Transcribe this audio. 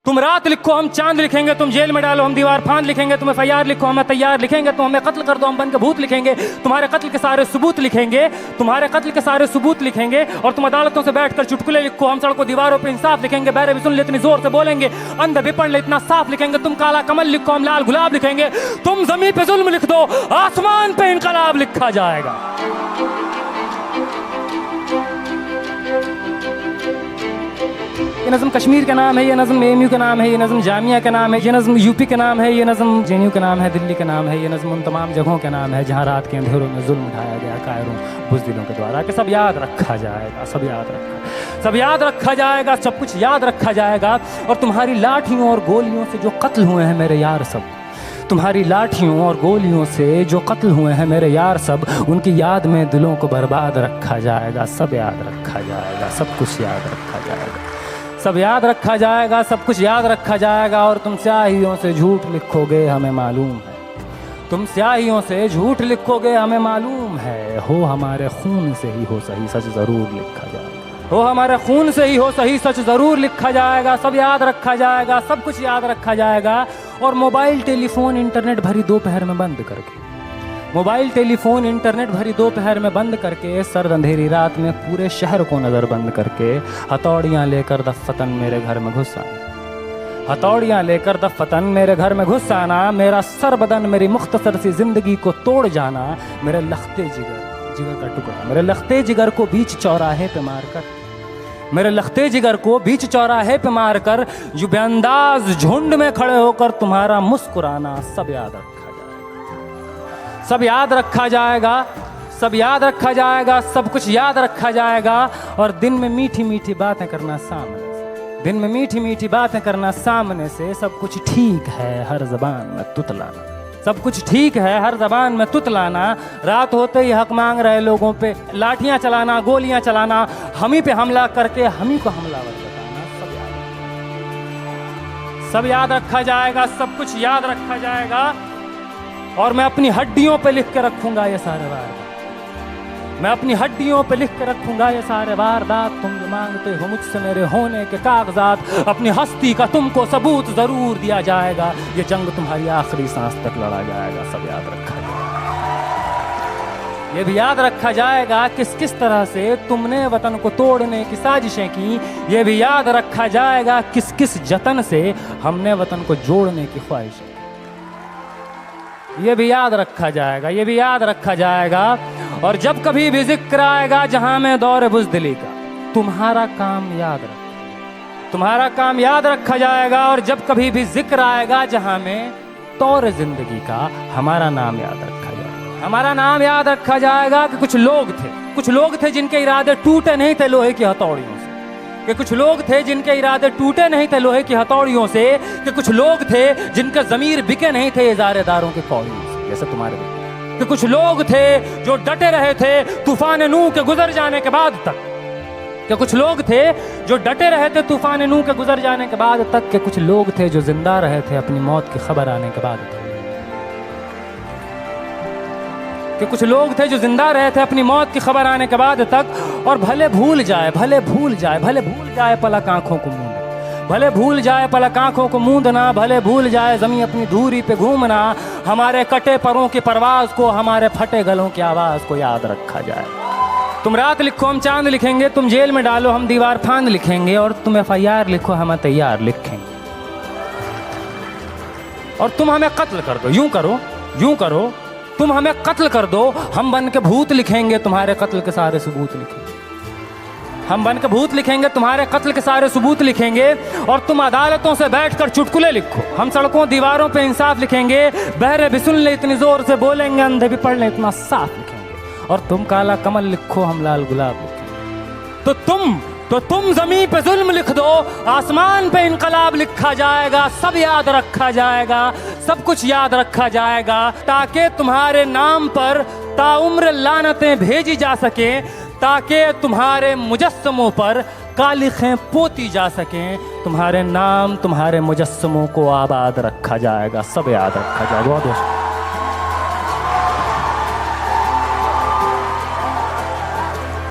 तुम रात लिखो हम चांद लिखेंगे, तुम जेल में डालो हम दीवार फांद लिखेंगे, तुम एफआईआर लिखो हमें तैयार लिखेंगे, तुम हमें कत्ल कर दो हम बन के भूत लिखेंगे, तुम्हारे कत्ल के सारे सबूत लिखेंगे, तुम्हारे कत्ल के सारे सबूत लिखेंगे। और तुम अदालतों से बैठकर चुटकुले लिखो, हम सड़कों दीवारों पे इंसाफ लिखेंगे, बहरे भी सुन ले इतनी जोर से बोलेंगे, अंधे भी पढ़ ले इतना साफ लिखेंगे। तुम काला कमल लिखो हम लाल गुलाब लिखेंगे, तुम जमीन पे जुल्म लिख दो आसमान पे इनकलाब लिखा जाएगा। ये नज़म कश्मीर का नाम है, ये नज़म एएमयू का नाम है, ये नज़म जामिया का नाम है, ये नज़म यूपी का नाम है, ये नज़म जेएनयू का नाम है, दिल्ली का नाम है, ये नज़म उन तमाम जगहों का नाम है जहाँ रात के अंधेरों में जुल्म उठाया गया कायरों बुज़दिलों के द्वारा। कि सब याद रखा जाएगा, सब याद रखा जाएगा, सब कुछ याद रखा जाएगा। और तुम्हारी लाठियों और गोलियों से जो कत्ल हुए हैं मेरे यार सब, तुम्हारी लाठियों और गोलियों से जो कत्ल हुए हैं मेरे यार सब, उनकी याद में दिलों को बर्बाद रखा जाएगा। सब याद रखा जाएगा, सब कुछ याद रखा जाएगा, सब याद रखा जाएगा, सब कुछ याद रखा जाएगा। और तुम स्याहियों से झूठ लिखोगे हमें मालूम है, तुम स्याहियों से झूठ लिखोगे हमें मालूम है। हो हमारे खून से ही हो सही सच ज़रूर लिखा जाएगा, हो हमारे खून से ही हो सही सच ज़रूर लिखा जाएगा। सब याद रखा जाएगा, सब कुछ याद रखा जाएगा। और मोबाइल टेलीफोन इंटरनेट भरी दोपहर में बंद करके, मोबाइल टेलीफोन इंटरनेट भरी दोपहर में बंद करके, सर्द अंधेरी रात में पूरे शहर को नज़र बंद करके, हथौड़ियाँ लेकर दफ़्फ़तन मेरे घर में घुस आना, हथौड़ियाँ लेकर दफ़्फ़तन मेरे घर में घुस आना, मेरा सर बदन मेरी मुख्तसर सी ज़िंदगी को तोड़ जाना, मेरे लखते जिगर का टुकड़ा, मेरे लखते जिगर को बीच चौराहे पे मारकर, मेरे लखते जिगर को बीच चौराहे पे मारकर, जो बेअंदाज झुंड में खड़े होकर तुम्हारा मुस्कुराना, सब याद रखा जाएगा, सब याद रखा जाएगा, सब याद रखा जाएगा, सब कुछ याद रखा जाएगा। और दिन में मीठी मीठी बातें करना सामने से, दिन में मीठी मीठी बातें करना सामने से, सब कुछ ठीक है हर ज़बान में तुतलाना, सब कुछ ठीक है हर ज़बान में तुतलाना। रात होते ही हक मांग रहे लोगों पे लाठियां चलाना, गोलियां चलाना, हम ही पे हमला करके हम ही को हमलावर बताना, सब याद रखा जाएगा, सब कुछ याद रखा जाएगा। और मैं अपनी हड्डियों पे लिख के रखूंगा ये सारे वारदात, मैं अपनी हड्डियों पे लिख के रखूंगा ये सारे वारदात। तुम जो मांगते हो मुझसे मेरे होने के कागजात, अपनी हस्ती का तुमको सबूत जरूर दिया जाएगा। ये जंग तुम्हारी आखिरी सांस तक लड़ा जाएगा, सब याद रखा जाएगा। ये भी याद रखा जाएगा किस किस तरह से तुमने वतन को तोड़ने की साजिशें की। ये भी याद रखा जाएगा किस किस जतन से हमने वतन को जोड़ने की ख्वाहिशें। ये भी याद रखा जाएगा, ये भी याद रखा जाएगा। और जब कभी भी जिक्र आएगा जहां में दौर बुज़दिली का, तुम्हारा काम याद रखा, तुम्हारा काम याद रखा जाएगा। और जब कभी भी जिक्र आएगा जहां में दौर जिंदगी का, हमारा नाम याद रखा जाएगा, हमारा नाम याद रखा जाएगा। कि कुछ लोग थे जिनके इरादे टूटे नहीं थे लोहे की हथौड़ियों से, कि कुछ लोग थे जिनके इरादे टूटे नहीं थे लोहे की हथौड़ियों से, कि कुछ लोग थे जिनके ज़मीर बिके नहीं थे इज़ारेदारों के कौड़ियों से, जैसे तुम्हारे भी। कि कुछ लोग थे जो डटे रहे थे तूफान नूह के गुजर जाने के बाद तक, कि कुछ लोग थे जो डटे रहे थे तूफान नूह के गुजर जाने के बाद तक, कि कुछ लोग थे जो जिंदा रहे थे अपनी मौत की खबर आने के बाद तक, कि कुछ लोग थे जो जिंदा रहे थे अपनी मौत की खबर आने के बाद तक। और भले भूल जाए पलक आंखों को मूंद, भले भूल जाए पलक आंखों को मूंदना, भले भूल जाए ज़मीं अपनी धूरी पे घूमना, हमारे कटे परों की परवाज को, हमारे फटे गलों की आवाज़ को याद रखा जाए। तुम रात लिखो हम चांद लिखेंगे, तुम जेल में डालो हम दीवार फांद लिखेंगे, और तुम एफआईआर लिखो हम तैयार लिखेंगे। और तुम हमें कत्ल कर दो, यूं करो तुम हमें कत्ल कर दो, हम बन के भूत लिखेंगे, तुम्हारे कत्ल के सारे सबूत लिखेंगे, हम बन के भूत लिखेंगे, तुम्हारे कत्ल के सारे सबूत लिखेंगे। और तुम अदालतों से बैठकर चुटकुले लिखो, हम सड़कों दीवारों पे इंसाफ लिखेंगे, बहरे भी सुन ले इतनी जोर से बोलेंगे, अंधे भी पढ़ ले इतना साफ लिखेंगे। और तुम काला कमल लिखो हम लाल गुलाब लिखेंगे। तो तुम ज़मीन पे जुल्म लिख दो, आसमान पे इनकलाब लिखा जाएगा। सब याद रखा जाएगा, सब कुछ याद रखा जाएगा, ताकि तुम्हारे नाम पर ताउम्र लानतें भेजी जा सकें, ताकि तुम्हारे मुजस्समों पर कालिखें पोती जा सकें। तुम्हारे नाम, तुम्हारे मुजस्समों को आबाद रखा जाएगा, सब याद रखा जाएगा। बहुत